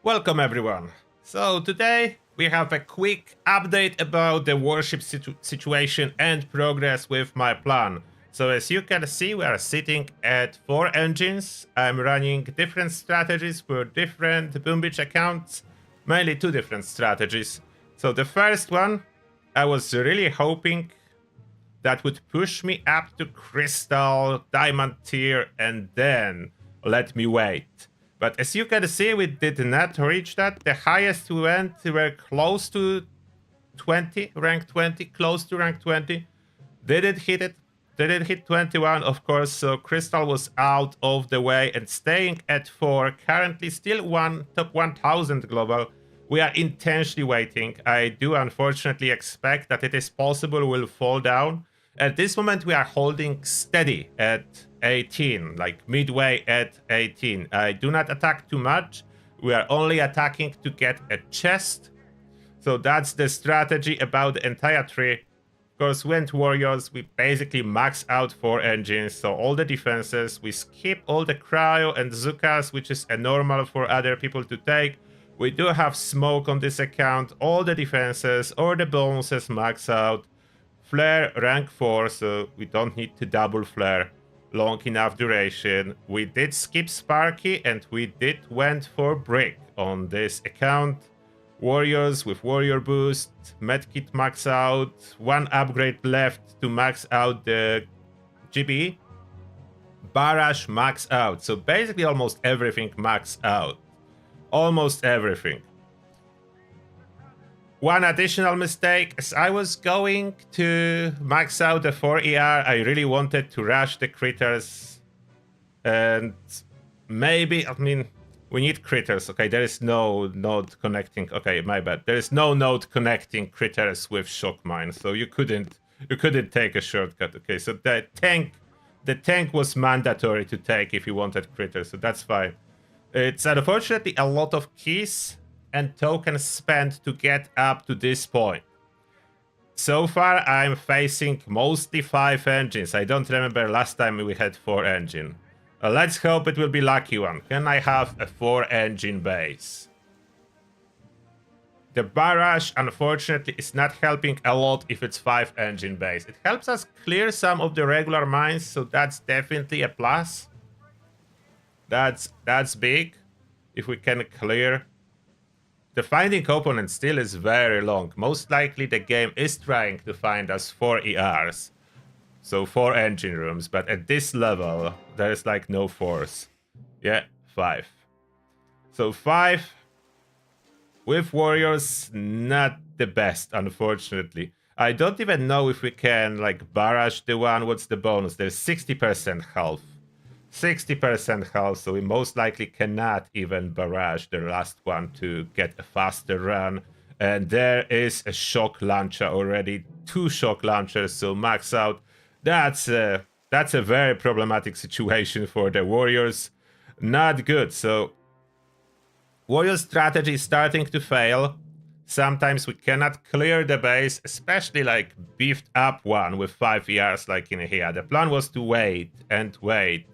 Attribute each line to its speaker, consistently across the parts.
Speaker 1: Welcome everyone. So today we have a quick update about the warship situation and progress with my plan. So as you can see, we are sitting at 4 engines. I'm running different strategies for different Boom Beach accounts, mainly 2 different strategies. So the first one, I was really hoping that would push me up to Crystal, Diamond tier, and then let me wait. But as you can see, we did not reach that. The highest we went, we were close to 20, rank 20, close to rank 20. Didn't hit it. Didn't hit 21, of course, so Crystal was out of the way and staying at 4. Currently still top 1000 global. We are intensely waiting. I do unfortunately expect that it is possible we'll fall down. At this moment, we are holding steady at 18, like midway at 18. I do not attack too much. We are only attacking to get a chest. So that's the strategy about the entire tree. Of course, Wind Warriors, we basically max out 4 engines, so all the defenses. We skip all the Cryo and Zukas, which is a normal for other people to take. We do have Smoke on this account, all the defenses or the bonuses max out. Flare rank 4, so we don't need to double flare. Long enough duration. We did skip Sparky and we did went for Brick on this account. Warriors with Warrior Boost, Medkit max out, 1 upgrade left to max out the GB. Barrage max out, so basically almost everything max out. Almost everything. One additional mistake, as I was going to max out the 4 ER, I really wanted to rush the critters. And maybe, we need critters. Okay, there is no node connecting. Okay, my bad. There is no node connecting critters with shock mine, so you couldn't take a shortcut. Okay, so the tank was mandatory to take if you wanted critters, so that's fine. It's unfortunately a lot of keys and tokens spent to get up to this point. So far, I'm facing mostly 5 engines. I don't remember last time we had 4 engine. Let's hope it will be lucky one. Can I have a 4 engine base? The barrage, unfortunately, is not helping a lot if it's 5 engine base. It helps us clear some of the regular mines, so that's definitely a plus. That's big. If we can clear. The finding opponent still is very long. Most likely the game is trying to find us 4 ERs. So 4 engine rooms, but at this level, there is like no force. Yeah, 5. So 5 with warriors, not the best, unfortunately. I don't even know if we can like barrage the one. What's the bonus? There's 60% health. 60% health, so we most likely cannot even barrage the last one to get a faster run. And there is a shock launcher already. 2 shock launchers, so max out. That's a very problematic situation for the warriors. Not good. So warrior strategy is starting to fail. Sometimes we cannot clear the base, especially like beefed up one with 5 ERs like in here. The plan was to wait and wait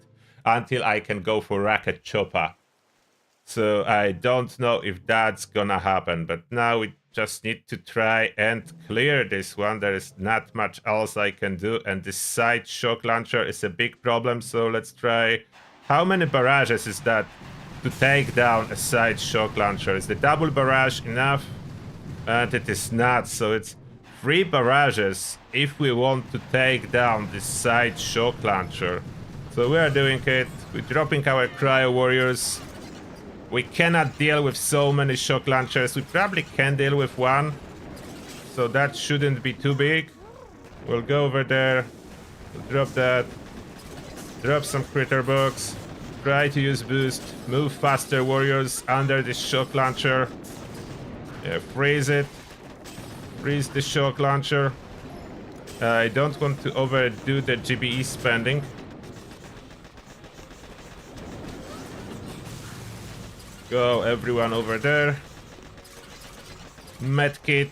Speaker 1: until I can go for Rocket Chopper. So I don't know if that's gonna happen, but now we just need to try and clear this one. There is not much else I can do, and this side shock launcher is a big problem, so let's try. How many barrages is that to take down a side shock launcher? Is the double barrage enough? And it is not, so it's 3 barrages if we want to take down this side shock launcher. So we are doing it. We're dropping our cryo warriors. We cannot deal with so many shock launchers. We probably can deal with 1. So that shouldn't be too big. We'll go over there. We'll drop that. Drop some critter box. Try to use boost. Move faster warriors under this shock launcher. Yeah, freeze it. Freeze the shock launcher. I don't want to overdo the GBE spending. Go everyone over there. Medkit.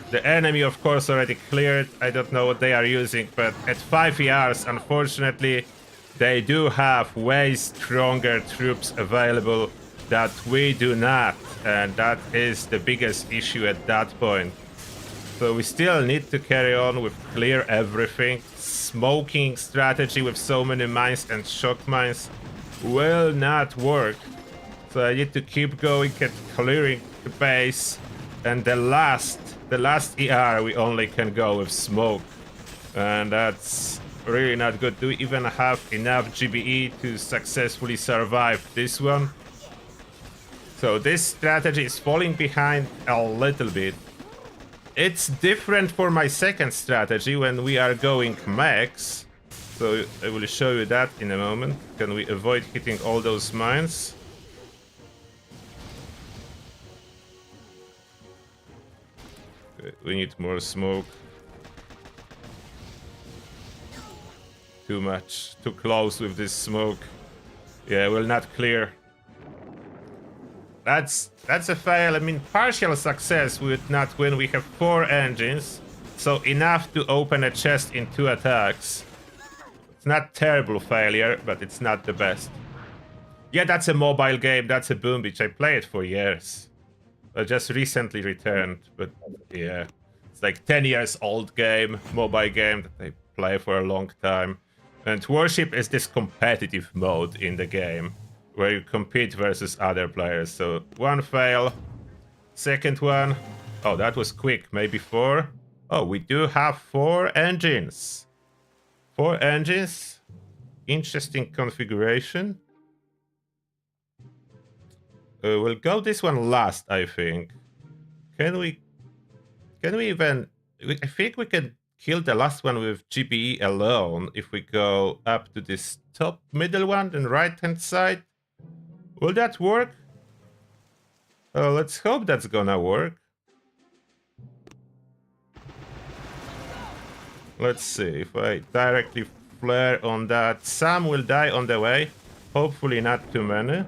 Speaker 1: The enemy, of course, already cleared. I don't know what they are using, but at 5 ERs, unfortunately, they do have way stronger troops available. that we do not, and that is the biggest issue at that point. So we still need to carry on with clear everything. Smoking strategy with so many mines and shock mines will not work. So I need to keep going and clearing the base. And the last ER we only can go with smoke. And that's really not good. Do we even have enough GBE to successfully survive this one? So this strategy is falling behind a little bit. It's different for my second strategy when we are going max. So I will show you that in a moment. Can we avoid hitting all those mines? Okay, we need more smoke. Too much. Too close with this smoke. Yeah, will not clear. That's a fail. I mean, partial success would not win. We have 4 engines, so enough to open a chest in 2 attacks. It's not terrible failure, but it's not the best. Yeah, that's a mobile game. That's a Boom Beach. I played it for years. I just recently returned, but yeah, it's like 10 years old game, mobile game that I play for a long time. And Warship is this competitive mode in the game, where you compete versus other players. So 1 fail. Second one. Oh, that was quick. Maybe 4. Oh, we do have 4 engines. 4 engines. Interesting configuration. We'll go this one last, I think. Can we even... I think we can kill the last one with GBE alone if we go up to this top middle one and right-hand side. Will that work? Let's hope that's gonna work. Let's see if I directly flare on that. Some will die on the way. Hopefully not too many.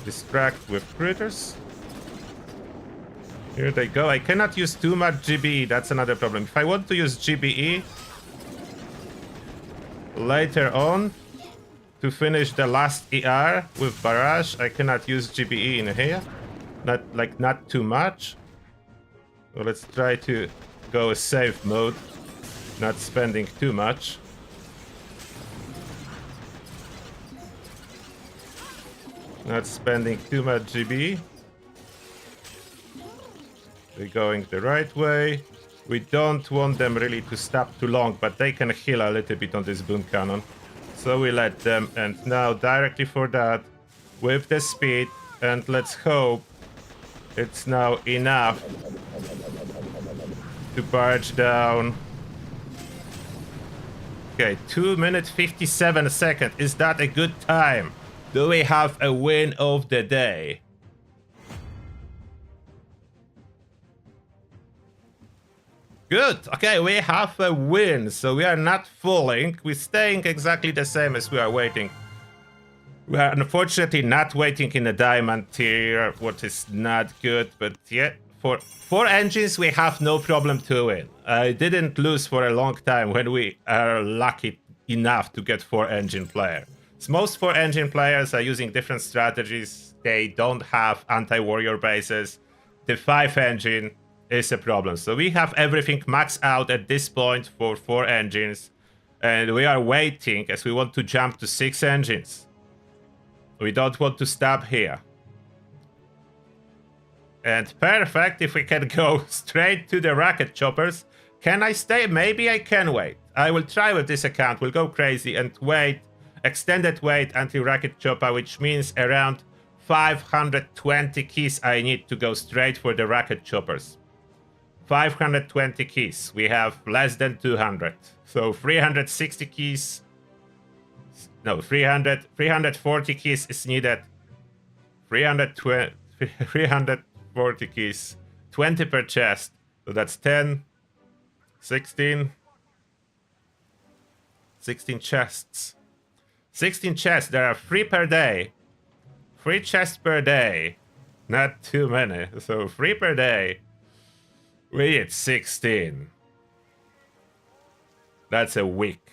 Speaker 1: Distract with critters. Here they go. I cannot use too much GBE. That's another problem. If I want to use GBE later on to finish the last ER with barrage, I cannot use GBE in here. Not too much. So let's try to go a safe mode, not spending too much. Not spending too much GBE. We're going the right way. We don't want them really to stop too long, but they can heal a little bit on this boom cannon. So we let them, and now directly for that, with the speed, and let's hope it's now enough to barge down. Okay, 2 minutes 57 seconds. Is that a good time? Do we have a win of the day? Good. Okay, we have a win. So we are not falling. We're staying exactly the same as we are waiting. We are unfortunately not waiting in a diamond tier, what is not good. But yeah, for 4 engines, we have no problem to win. I didn't lose for a long time when we are lucky enough to get 4 engine player. Most 4 engine players are using different strategies. They don't have anti-warrior bases. The 5 engine is a problem. So we have everything maxed out at this point for 4 engines. And we are waiting as we want to jump to 6 engines. We don't want to stop here. And perfect if we can go straight to the rocket choppers. Can I stay? Maybe I can wait. I will try with this account. We'll go crazy and wait. Extended wait until rocket chopper, which means around 520 keys I need to go straight for the rocket choppers. 520 keys. We have less than 200. So 360 keys. No, 340 keys is needed. 340 keys. 20 per chest. So that's 10, 16 chests. 16 chests. There are 3 per day. 3 chests per day. Not too many. So 3 per day. We need 16. That's a week.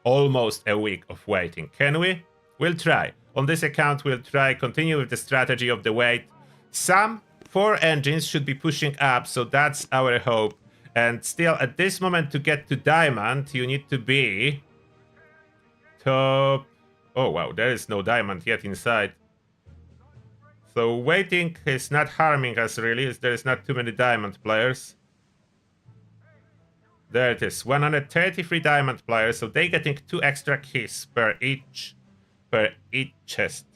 Speaker 1: Almost a week of waiting. Can we? We'll try. On this account, we'll try continue with the strategy of the wait. Some 4 engines should be pushing up, so that's our hope. And still, at this moment, to get to diamond, you need to be top. Oh wow, there is no diamond yet inside. So waiting is not harming us really, as there is not too many diamond players. There it is, 133 diamond players, so they getting 2 extra keys per each chest.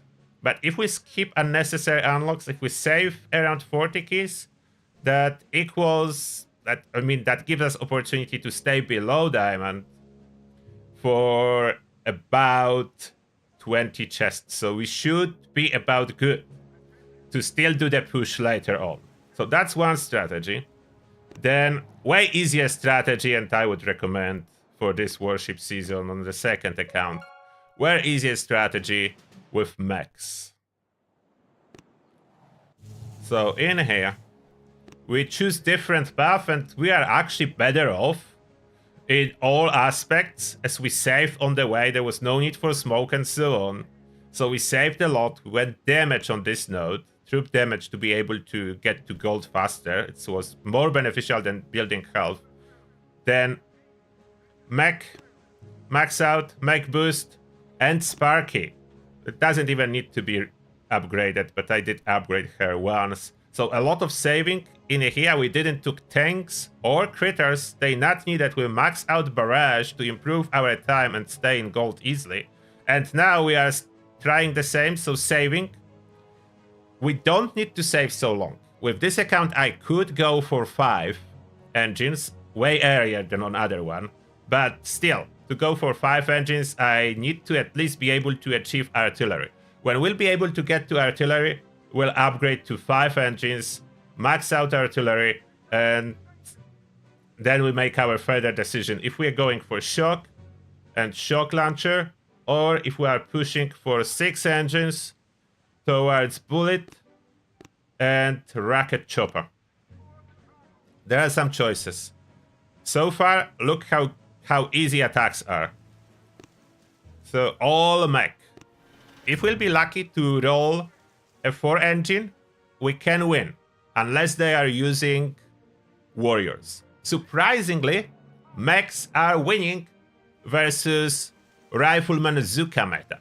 Speaker 1: But if we skip unnecessary unlocks, if we save around 40 keys, that equals that. I mean, that gives us opportunity to stay below diamond for about 20 chests. So we should be about good to still do the push later on. So that's one strategy. Then way easier strategy, and I would recommend for this warship season on the second account. Way easier strategy with mechs. So in here, we choose different path, and we are actually better off in all aspects, as we saved on the way. There was no need for smoke and so on. So we saved a lot. We went damage on this node, troop damage, to be able to get to gold faster. It was more beneficial than building health. Then mech, max out, mech boost, and Sparky. It doesn't even need to be upgraded, but I did upgrade her once. So a lot of saving. In here we didn't took tanks or critters. They not needed. We max out barrage to improve our time and stay in gold easily. And now we are trying the same, so saving. We don't need to save so long. With this account I could go for 5 engines, way earlier than on other one. But still, to go for 5 engines, I need to at least be able to achieve artillery. When we'll be able to get to artillery, we'll upgrade to 5 engines, max out artillery, and then we make our further decision if we are going for shock and shock launcher, or if we are pushing for 6 engines towards bullet and rocket chopper. There are some choices. So far, look how easy attacks are. So all mech. If we'll be lucky to roll a 4 engine, we can win, unless they are using warriors. Surprisingly, mechs are winning versus Rifleman Zuka meta.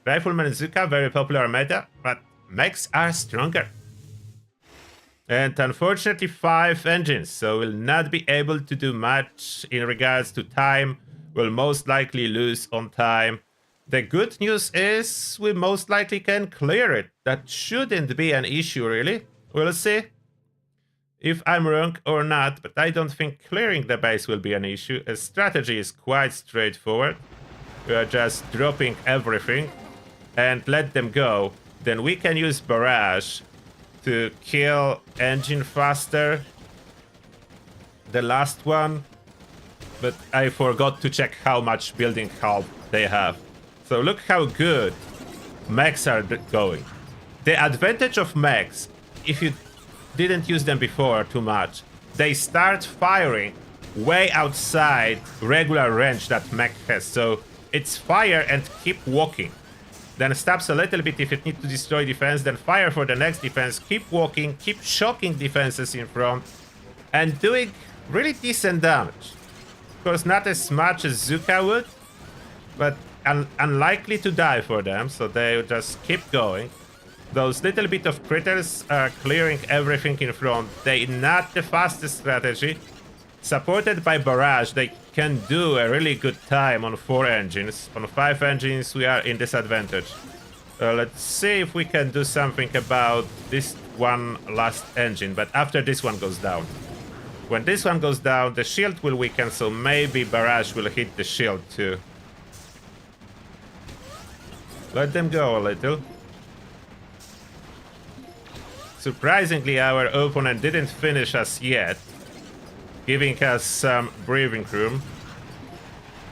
Speaker 1: Rifleman Zuka, very popular meta, but mechs are stronger. And unfortunately 5 engines, so we'll not be able to do much in regards to time. We'll most likely lose on time. The good news is we most likely can clear it. That shouldn't be an issue really. We'll see if I'm wrong or not, but I don't think clearing the base will be an issue. A strategy is quite straightforward. We are just dropping everything and let them go. Then we can use barrage to kill engine faster. The last one, but I forgot to check how much building health they have. So look how good mechs are going. The advantage of mechs, if you didn't use them before too much, they start firing way outside regular range that mech has. So it's fire and keep walking. Then stops a little bit if it needs to destroy defense, then fire for the next defense, keep walking, keep shocking defenses in front, and doing really decent damage. Of course, not as much as Zuka would, but unlikely to die for them, so they just keep going. Those little bit of critters are clearing everything in front. They not the fastest strategy. Supported by barrage, they can do a really good time on 4 engines. On 5 engines, we are in disadvantage. Let's see if we can do something about this one last engine, but after this one goes down. When this one goes down, the shield will weaken, so maybe barrage will hit the shield too. Let them go a little. Surprisingly, our opponent didn't finish us yet, giving us some breathing room.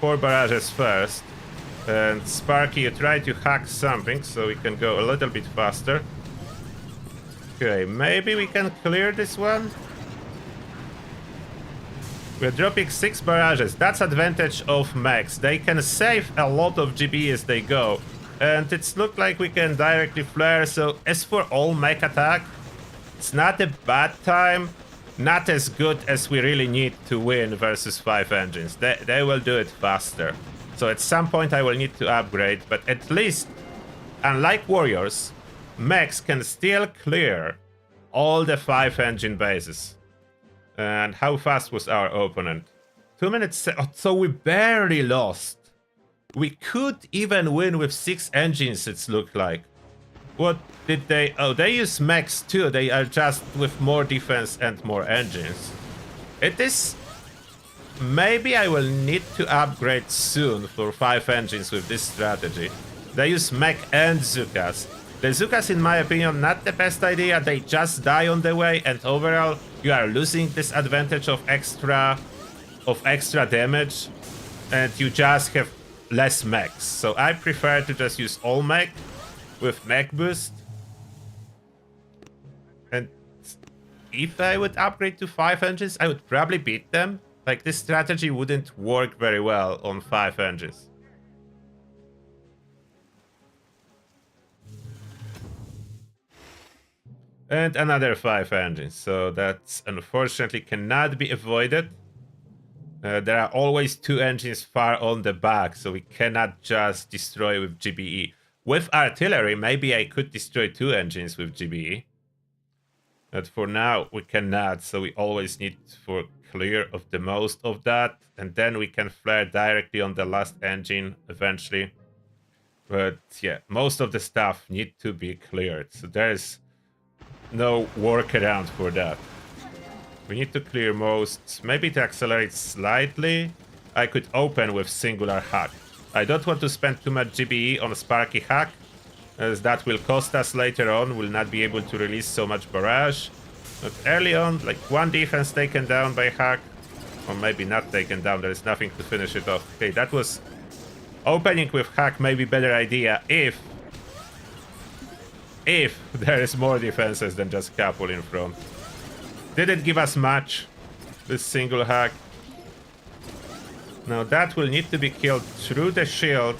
Speaker 1: 4 barrages first. And Sparky, you try to hack something so we can go a little bit faster. Okay, maybe we can clear this one. We're dropping 6 barrages. That's advantage of mechs. They can save a lot of GB as they go. And it's looked like we can directly flare. So as for all mech attack, it's not a bad time. Not as good as we really need to win versus 5 engines. They will do it faster. So at some point I will need to upgrade. But at least, unlike warriors, mechs can still clear all the 5 engine bases. And how fast was our opponent? 2 minutes. So we barely lost. We could even win with 6 engines, it's looked like. What did they... Oh, they use mechs too. They are just with more defense and more engines. It is... Maybe I will need to upgrade soon for 5 engines with this strategy. They use mech and Zukas. The Zukas, in my opinion, not the best idea. They just die on the way, and overall you are losing this advantage of extra damage, and you just have less mechs. So I prefer to just use all mech with mech boost. And if I would upgrade to 5 engines, I would probably beat them. Like, this strategy wouldn't work very well on 5 engines. And another 5 engines, so that unfortunately cannot be avoided. There are always 2 engines far on the back, so we cannot just destroy with GBE. With artillery, maybe I could destroy 2 engines with GBE. But for now, we cannot, so we always need for clear of the most of that. And then we can flare directly on the last engine eventually. But yeah, most of the stuff need to be cleared, so there's no workaround for that. We need to clear most. Maybe to accelerate slightly, I could open with singular hack. I don't want to spend too much GBE on a Sparky hack, as that will cost us later on. We'll not be able to release so much barrage. But early on, like 1 defense taken down by hack, or maybe not taken down, there is nothing to finish it off. Okay, that was opening with hack, maybe better idea if there is more defenses than just couple in front. Didn't give us much, this single hack. Now that will need to be killed through the shield.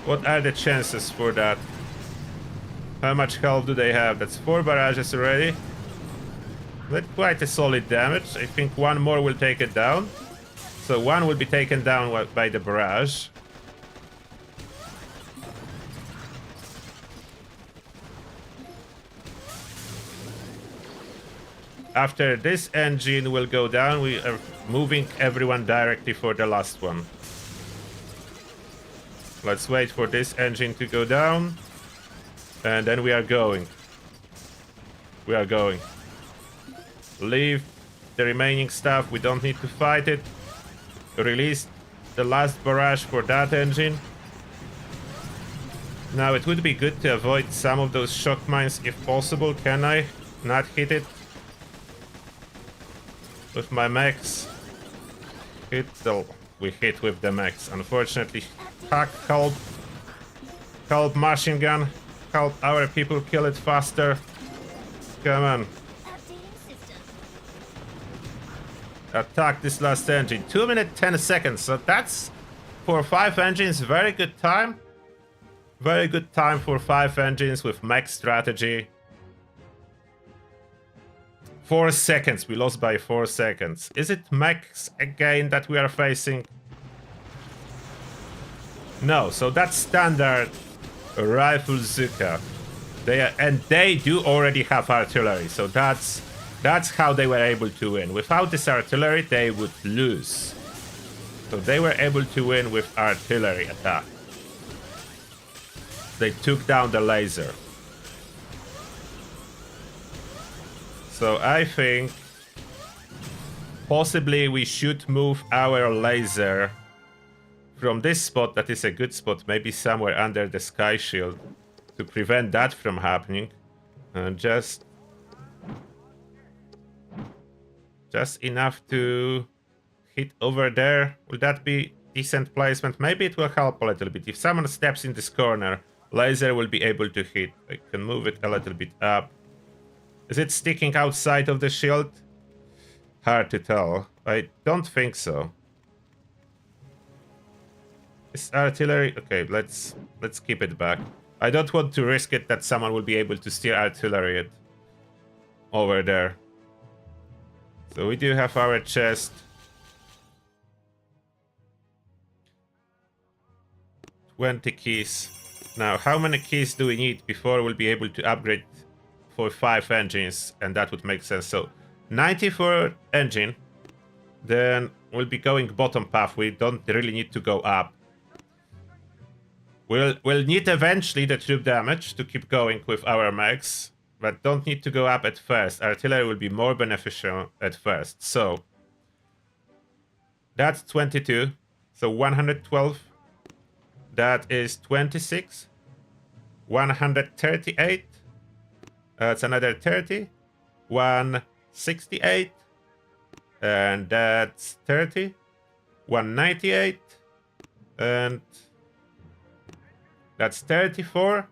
Speaker 1: What are the chances for that? How much health do they have? That's 4 barrages already. That's quite a solid damage. I think 1 more will take it down. So 1 will be taken down by the barrage. After this engine will go down, we are moving everyone directly for the last one. Let's wait for this engine to go down. And then we are going. We are going. Leave the remaining stuff. We don't need to fight it. Release the last barrage for that engine. Now it would be good to avoid some of those shock mines if possible. Can I not hit it? With my mechs. We hit with the mechs. Unfortunately, hack, help machine gun, help our people kill it faster. Come on. Attack this last engine. 2 minutes 10 seconds. So that's for 5 engines. Very good time. Very good time for 5 engines with mech strategy. 4 seconds. We lost by 4 seconds. Is it mechs again that we are facing? No. So that's standard rifle Zuka. They do already have artillery. So that's how they were able to win. Without this artillery, they would lose. So they were able to win with artillery attack. They took down the laser. So I think possibly we should move our laser from this spot, that is a good spot, maybe somewhere under the sky shield, to prevent that from happening. And just enough to hit over there. Will that be decent placement? Maybe it will help a little bit. If someone steps in this corner, laser will be able to hit. I can move it a little bit up. Is it sticking outside of the shield? Hard to tell. I don't think so. Is artillery... Okay, let's keep it back. I don't want to risk it that someone will be able to steer artillery it over there. So we do have our chest. 20 keys. Now, how many keys do we need before we'll be able to upgrade for 5 engines? And that would make sense. So 90 for engine. Then we'll be going bottom path. We don't really need to go up. We'll need eventually the troop damage to keep going with our mechs, but don't need to go up at first. Artillery will be more beneficial at first. So that's 22. So 112. That is 26. 138. That's another 30. 168. And that's 30. 198. And that's 34.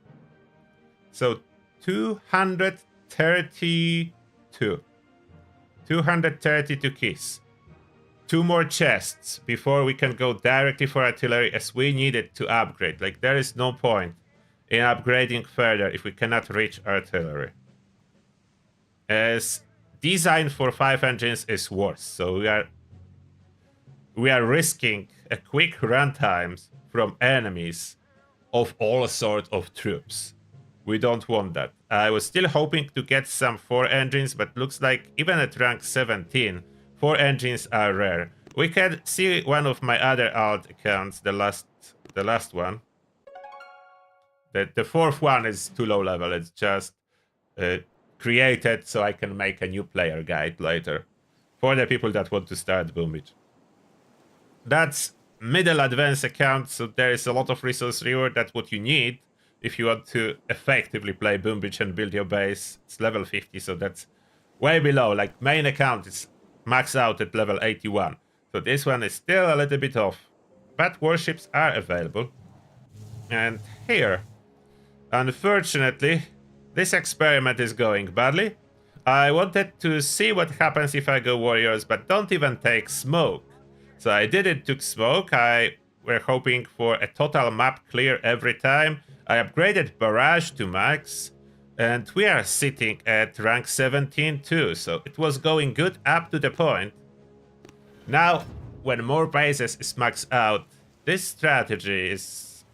Speaker 1: So 232. 232 keys. 2 more chests before we can go directly for artillery, as we need it to upgrade. Like, there is no point in upgrading further if we cannot reach artillery. As design for 5 engines is worse. So we are risking a quick run times from enemies of all sorts of troops. We don't want that. I was still hoping to get some 4 engines, but looks like even at rank 17, 4 engines are rare. We can see one of my other alt accounts, the last one. The 4th one is too low level. It's just created so I can make a new player guide later for the people that want to start Boom Beach. That's middle advanced account, so there is a lot of resource reward. That's what you need if you want to effectively play Boom Beach and build your base. It's level 50, so that's way below. Like, main account is maxed out at level 81, so this one is still a little bit off, but warships are available. And here, unfortunately, this experiment is going badly. I wanted to see what happens if I go warriors, but don't even take smoke. So I didn't took smoke. I were hoping for a total map clear every time. I upgraded barrage to max, and we are sitting at rank 17 too. So it was going good up to the point. Now, when more bases is maxed out, this strategy is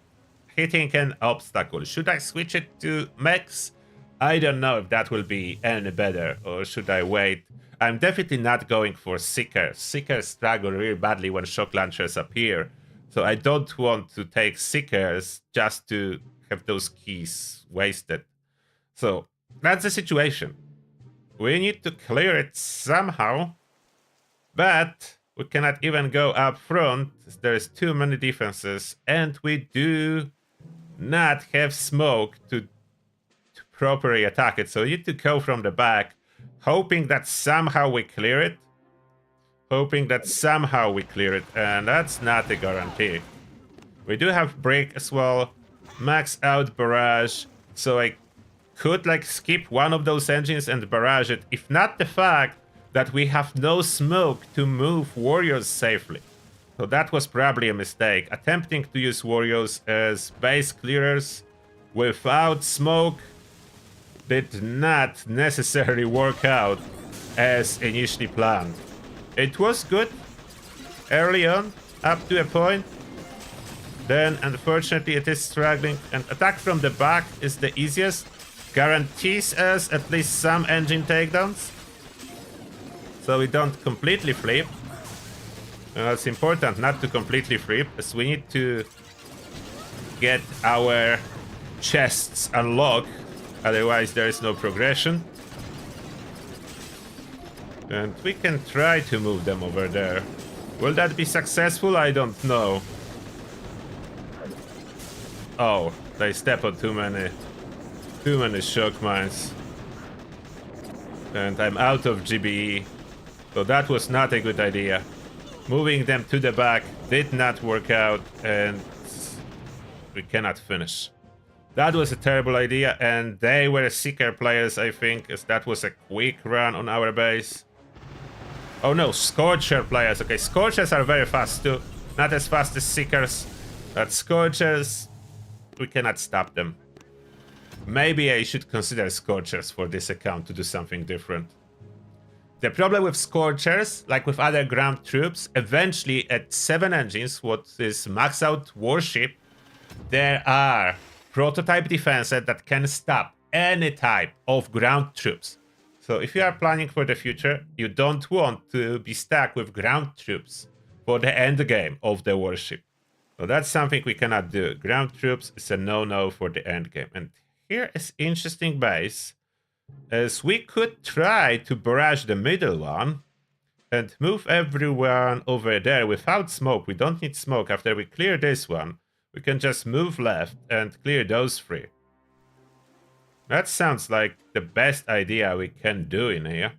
Speaker 1: hitting an obstacle. Should I switch it to max? I don't know if that will be any better, or should I wait? I'm definitely not going for Seekers. Seekers struggle really badly when shock launchers appear. So I don't want to take Seekers just to have those keys wasted. So that's the situation. We need to clear it somehow. But we cannot even go up front. There's too many defenses. And we do not have smoke to properly attack it. So you need to go from the back, hoping that somehow we clear it. And that's not a guarantee. We do have break as well. Max out barrage. So I could like skip one of those engines and barrage it. If not the fact that we have no smoke to move warriors safely. So that was probably a mistake. Attempting to use warriors as base clearers without smoke did not necessarily work out as initially planned. It was good early on, up to a point. Then, unfortunately, it is struggling. And attack from the back is the easiest. Guarantees us at least some engine takedowns. So we don't completely flip. It's important not to completely flip, as we need to get our chests unlocked. Otherwise, there is no progression. And we can try to move them over there. Will that be successful? I don't know. Oh, they step on too many shock mines. And I'm out of GBE. So that was not a good idea. Moving them to the back did not work out, and we cannot finish. That was a terrible idea, and they were Seeker players, I think, as that was a quick run on our base. Oh no, Scorcher players. Okay, Scorchers are very fast too. Not as fast as Seekers. But Scorchers, we cannot stop them. Maybe I should consider Scorchers for this account to do something different. The problem with Scorchers, like with other ground troops, eventually at 7 engines, what is max out warship, there are prototype defenses that can stop any type of ground troops. So if you are planning for the future, you don't want to be stuck with ground troops for the end game of the warship. So that's something we cannot do. Ground troops is a no-no for the end game. And here is interesting base, as we could try to barrage the middle one and move everyone over there without smoke. We don't need smoke. After we clear this one, we can just move left and clear those 3. That sounds like the best idea we can do in here.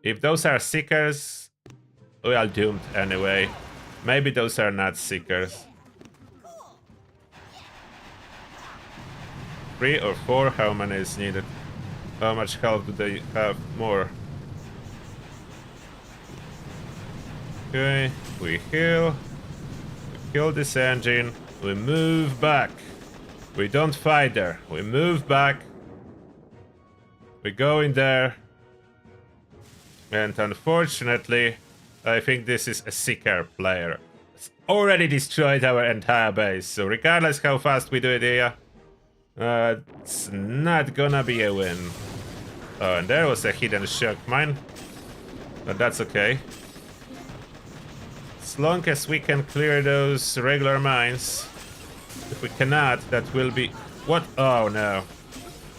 Speaker 1: If those are Seekers, we are doomed anyway. Maybe those are not Seekers. 3 or 4? How many is needed? How much health do they have more? Okay, we heal. We kill this engine. We move back. We don't fight there. We move back. We go in there. And unfortunately, I think this is a Seeker player. It's already destroyed our entire base. So regardless how fast we do it here, it's not gonna be a win. Oh, and there was a hidden shock mine. But that's okay. As long as we can clear those regular mines. If we cannot, that will be... What? Oh no.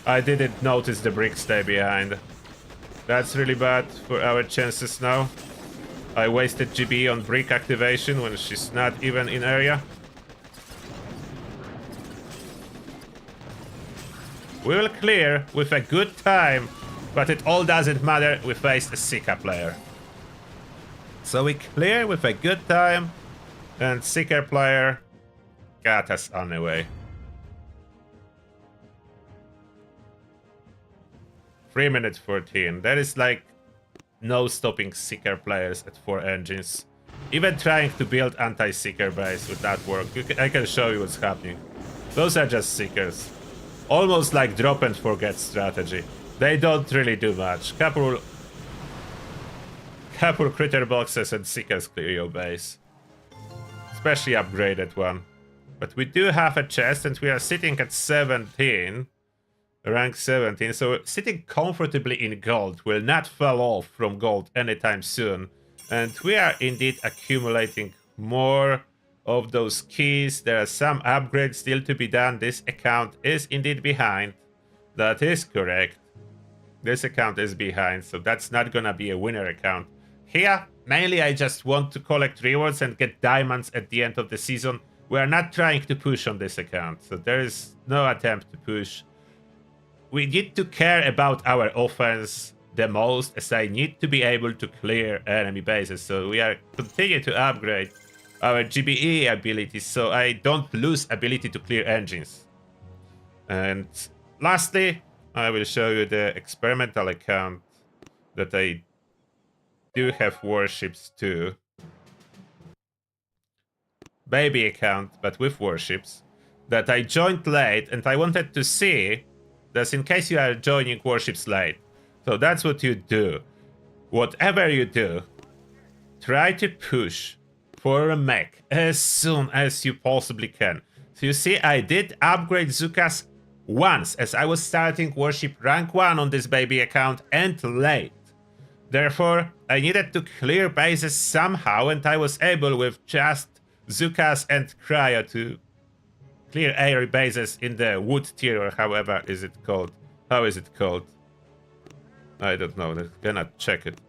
Speaker 1: I didn't notice the brick stay behind. That's really bad for our chances now. I wasted GB on brick activation when she's not even in area. We will clear with a good time, but it all doesn't matter. We faced a Seeker player. So we clear with a good time, and Seeker player got us on the way. 3 minutes 14. That is like no stopping Seeker players at 4 engines. Even trying to build anti-Seeker base would not work. I can show you what's happening. Those are just Seekers. Almost like drop and forget strategy. They don't really do much. Couple critter boxes and Seekers clear your base. Especially upgraded one. But we do have a chest and we are sitting at 17. Rank 17, so sitting comfortably in gold will not fall off from gold anytime soon. And we are indeed accumulating more of those keys. There are some upgrades still to be done. This account is indeed behind. That is correct. This account is behind, so that's not gonna be a winner account. Here, mainly I just want to collect rewards and get diamonds at the end of the season. We are not trying to push on this account, so there is no attempt to push. We need to care about our offense the most, as I need to be able to clear enemy bases. So we are continue to upgrade our GBE abilities, so I don't lose ability to clear engines. And lastly, I will show you the experimental account that I do have warships too. Baby account, but with warships, that I joined late, and I wanted to see. That's in case you are joining warships late. So that's what you do. Whatever you do, try to push for a mech as soon as you possibly can. So you see, I did upgrade Zukas once, as I was starting warship rank 1 on this baby account and late. Therefore, I needed to clear bases somehow, and I was able with just Zukas and Cryo to clear air bases in the wood tier, or however is it called. How is it called? I don't know, I cannot check it.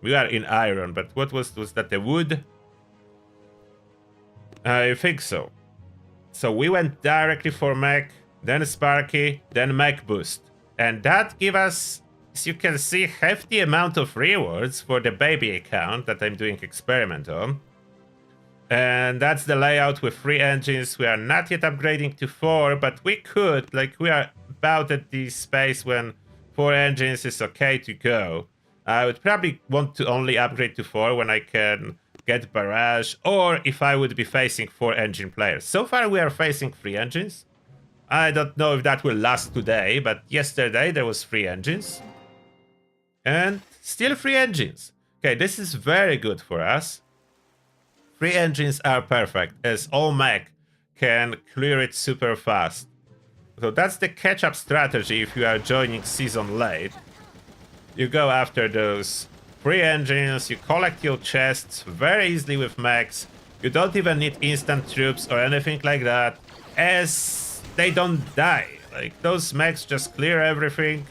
Speaker 1: We are in iron, but what was that, the wood? I think so. So we went directly for mech, then Sparky, then mech boost. And that gave us, as you can see, hefty amount of rewards for the baby account that I'm doing experiment on. And that's the layout with 3 engines. We are not yet upgrading to 4, but we could, like, we are about at the space when 4 engines is okay to go. I would probably want to only upgrade to 4 when I can get barrage, or if I would be facing 4 engine players. So far we are facing 3 engines. I don't know if that will last today, but yesterday there was 3 engines. And still 3 engines. Okay, this is very good for us. 3 engines are perfect, as all mech can clear it super fast. So that's the catch-up strategy if you are joining season late. You go after those 3 engines, you collect your chests very easily with mechs. You don't even need instant troops or anything like that, as they don't die. Like, those mechs just clear everything,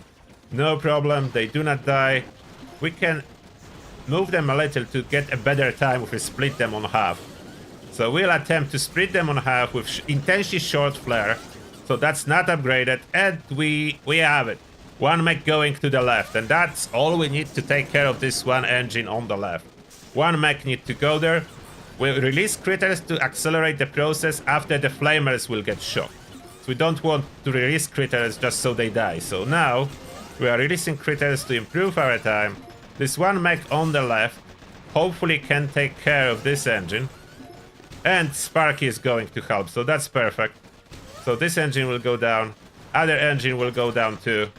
Speaker 1: no problem, they do not die. We can move them a little to get a better time if we split them on half. So we'll attempt to split them on half with intensely short flare. So that's not upgraded, and we have it. 1 mech going to the left, and that's all we need to take care of this 1 engine on the left. 1 mech need to go there. We'll release critters to accelerate the process after the flamers will get shocked. So we don't want to release critters just so they die. So now we are releasing critters to improve our time. This 1 mech on the left hopefully can take care of this engine. And Sparky is going to help, so that's perfect. So this engine will go down. Other engine will go down too.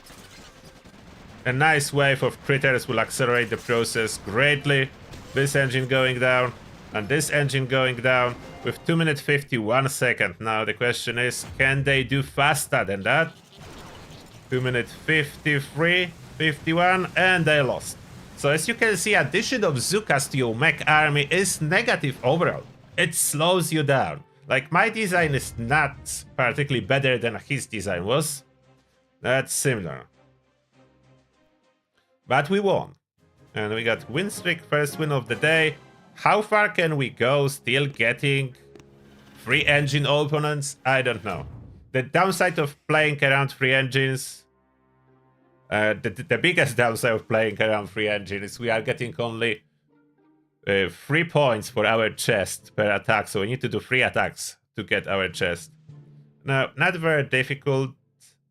Speaker 1: A nice wave of critters will accelerate the process greatly. This engine going down. And this engine going down with 2 minutes 51 seconds. Now the question is, can they do faster than that? 2 minutes 53, 51, and they lost. So as you can see, addition of Zukas to your mech army is negative overall. It slows you down. Like, my design is not particularly better than his design was. That's similar. But we won. And we got win streak, first win of the day. How far can we go still getting 3 engine opponents? I don't know. The downside of playing around 3 engines, the biggest downside of playing around 3 engines is we are getting only 3 points for our chest per attack, so we need to do 3 attacks to get our chest. Now, not very difficult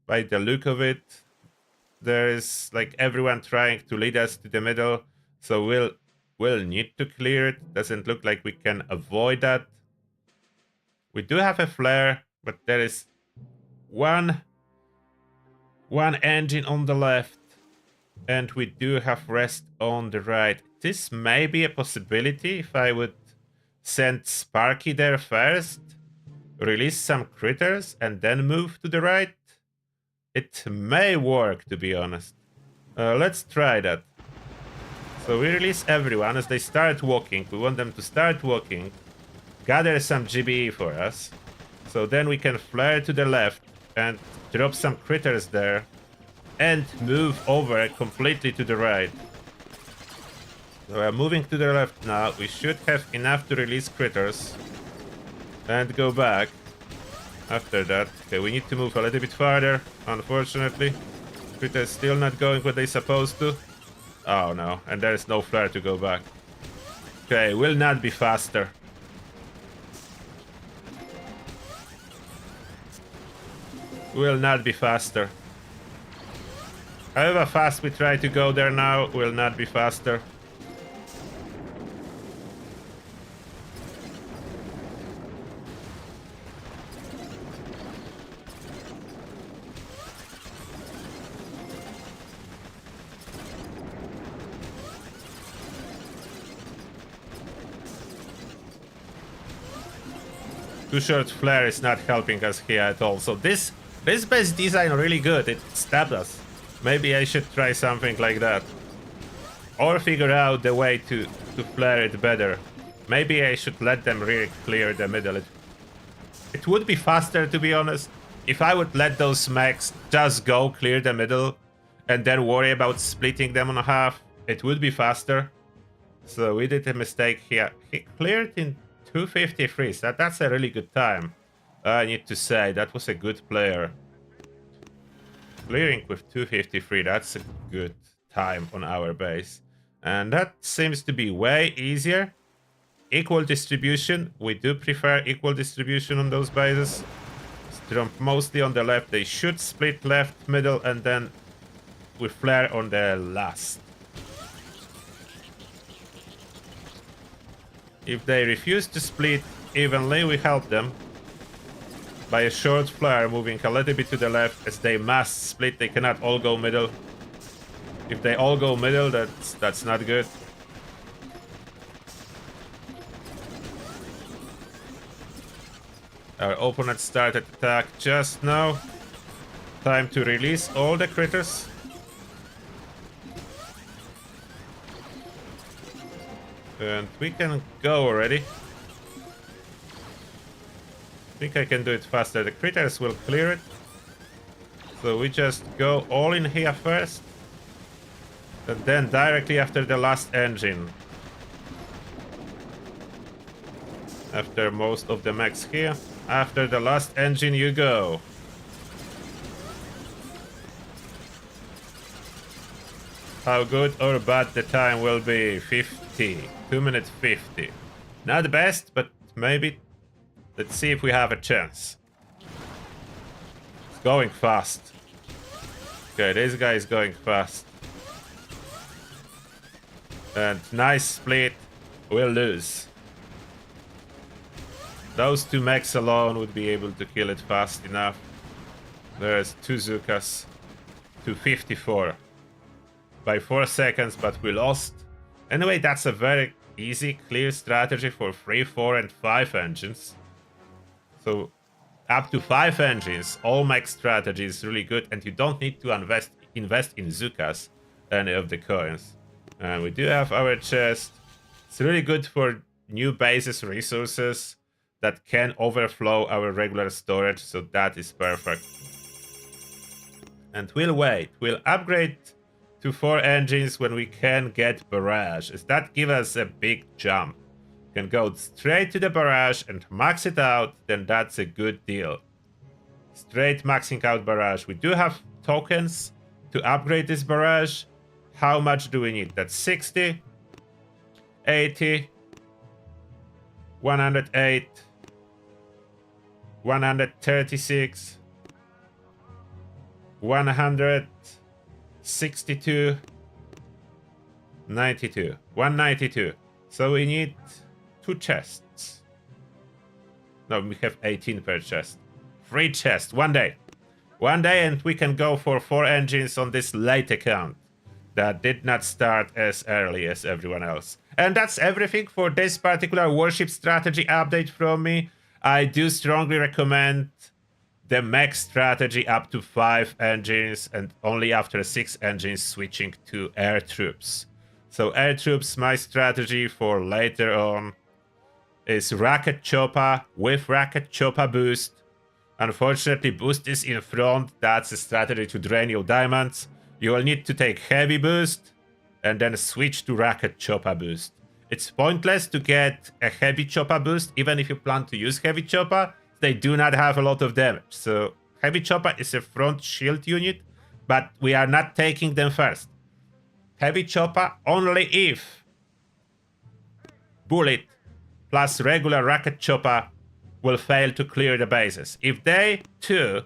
Speaker 1: by the look of it. There is like everyone trying to lead us to the middle, so we'll need to clear it. Doesn't look like we can avoid that. We do have a flare, but there is one engine on the left, and we do have rest on the right. This may be a possibility if I would send Sparky there first, release some critters, and then move to the right. It may work, to be honest. Let's try that. So we release everyone as they start walking. We want them to start walking, gather some GBE for us. So then we can flare to the left and drop some critters there and move over completely to the right. So we're moving to the left now. We should have enough to release critters and go back after that. Okay, we need to move a little bit farther, unfortunately. Critters still not going where they're supposed to. Oh no, and there is no flare to go back. Okay, will not be faster. Will not be faster. However fast we try to go there now, will not be faster. Too short flare is not helping us here at all. So this base design really good. It stabbed us. Maybe I should try something like that. Or figure out the way to flare it better. Maybe I should let them really clear the middle. It would be faster, to be honest. If I would let those mechs just go clear the middle and then worry about splitting them on half, it would be faster. So we did a mistake here. He cleared in 253, so that's a really good time. I need to say, that was a good player. Clearing with 253, that's a good time on our base. And that seems to be way easier. Equal distribution, we do prefer equal distribution on those bases. Jump mostly on the left, they should split left, middle, and then we flare on the last. If they refuse to split evenly, we help them by a short flare moving a little bit to the left. As they must split, they cannot all go middle. If they all go middle, that's not good. Our opponent started attack just now. Time to release all the critters. And we can go already. I think I can do it faster. The critters will clear it. So we just go all in here first. And then directly after the last engine. After most of the mechs here. After the last engine you go. How good or bad the time will be? 50. 2 minutes 50. Not the best, but maybe. Let's see if we have a chance. It's going fast. Okay, this guy is going fast. And nice split. We'll lose. Those two mechs alone would be able to kill it fast enough. There's 2 Zukas. 254. By 4 seconds, but we lost. Anyway, that's a very easy, clear strategy for 3, 4, and 5 engines. So, up to 5 engines, all mech strategy is really good, and you don't need to invest in Zukas, any of the coins. And we do have our chest. It's really good for new bases resources that can overflow our regular storage, so that is perfect. And we'll wait. We'll upgrade to 4 engines when we can get barrage, as that gives us a big jump. Can go straight to the barrage and max it out, then that's a good deal. Straight maxing out barrage. We do have tokens to upgrade this barrage. How much do we need? That's 60, 80, 108, 136, 162, 92, 192. So we need 2 chests. No, we have 18 per chest. 3 chests, 1 day. 1 day and we can go for 4 engines on this late account that did not start as early as everyone else. And that's everything for this particular warship strategy update from me. I do strongly recommend the mech strategy up to 5 engines, and only after 6 engines switching to air troops. So air troops, my strategy for later on is Rocket Chopper with Rocket Chopper boost. Unfortunately, boost is in front. That's a strategy to drain your diamonds. You will need to take heavy boost and then switch to Rocket Chopper boost. It's pointless to get a heavy chopper boost, even if you plan to use heavy chopper. They do not have a lot of damage. So heavy chopper is a front shield unit, but we are not taking them first. Heavy chopper only if bullet plus regular rocket chopper will fail to clear the bases. If they too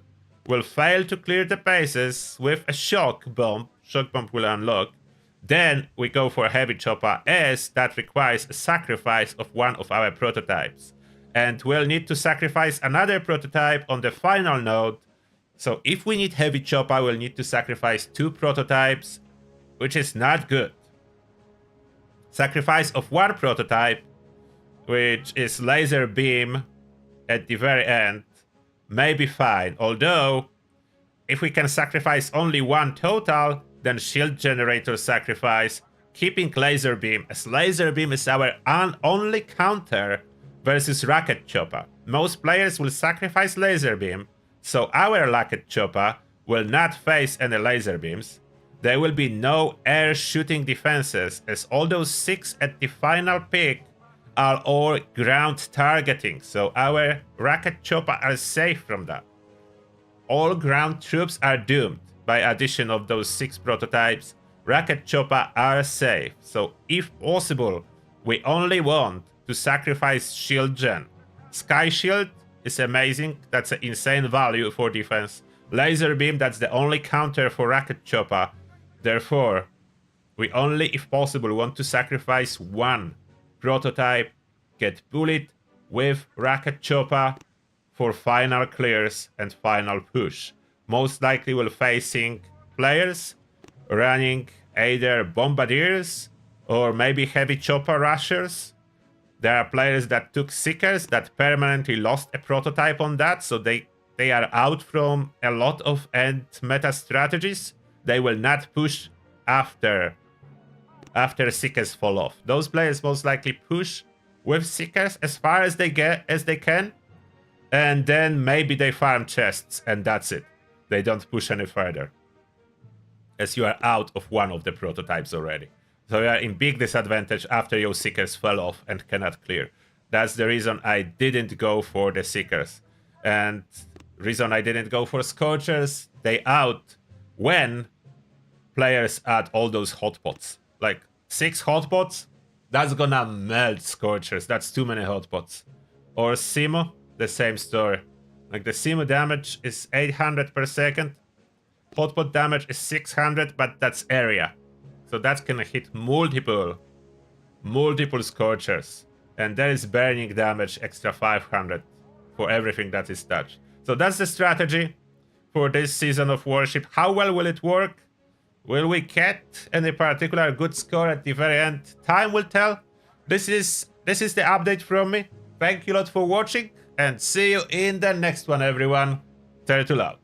Speaker 1: will fail to clear the bases with a shock bomb will unlock, then we go for heavy chopper, as that requires a sacrifice of one of our prototypes. And we'll need to sacrifice another prototype on the final node. So if we need heavy chopper, we'll need to sacrifice 2 prototypes, which is not good. Sacrifice of 1 prototype, which is laser beam at the very end, may be fine. Although, if we can sacrifice only 1 total, then shield generator sacrifice, keeping laser beam, as laser beam is our only counter versus rocket chopper. Most players will sacrifice laser beam, so our rocket chopper will not face any laser beams. There will be no air shooting defenses, as all those 6 at the final pick are all ground targeting, so our rocket chopper are safe from that. All ground troops are doomed by addition of those 6 prototypes. Rocket chopper are safe, so if possible, we only want to sacrifice shield gen. Sky shield is amazing, that's an insane value for defense. Laser beam, that's the only counter for rocket chopper. Therefore, we only, if possible, want to sacrifice 1 prototype get bullied with Rocket Chopper for final clears and final push. Most likely will facing players running either Bombardiers or maybe Heavy Chopper Rushers. There are players that took Seekers that permanently lost a prototype on that, so they are out from a lot of end meta strategies. They will not push after Seekers fall off. Those players most likely push with Seekers as far as they can, and then maybe they farm chests and that's it. They don't push any further, as you are out of one of the prototypes already. So you are in big disadvantage after your Seekers fell off and cannot clear. That's the reason I didn't go for the Seekers. And reason I didn't go for Scorchers, they out when players add all those hotpots. Like 6 hotpots, that's gonna melt Scorchers. That's too many hotpots. Or Simo, the same story. Like the Simo damage is 800 per second. Hotpot damage is 600, but that's area. So that's gonna hit multiple Scorchers. And there is burning damage extra 500 for everything that is touched. So that's the strategy for this season of Warship. How well will it work? Will we get any particular good score at the very end? Time will tell. This is the update from me. Thank you a lot for watching, and see you in the next one, everyone. Turtle out.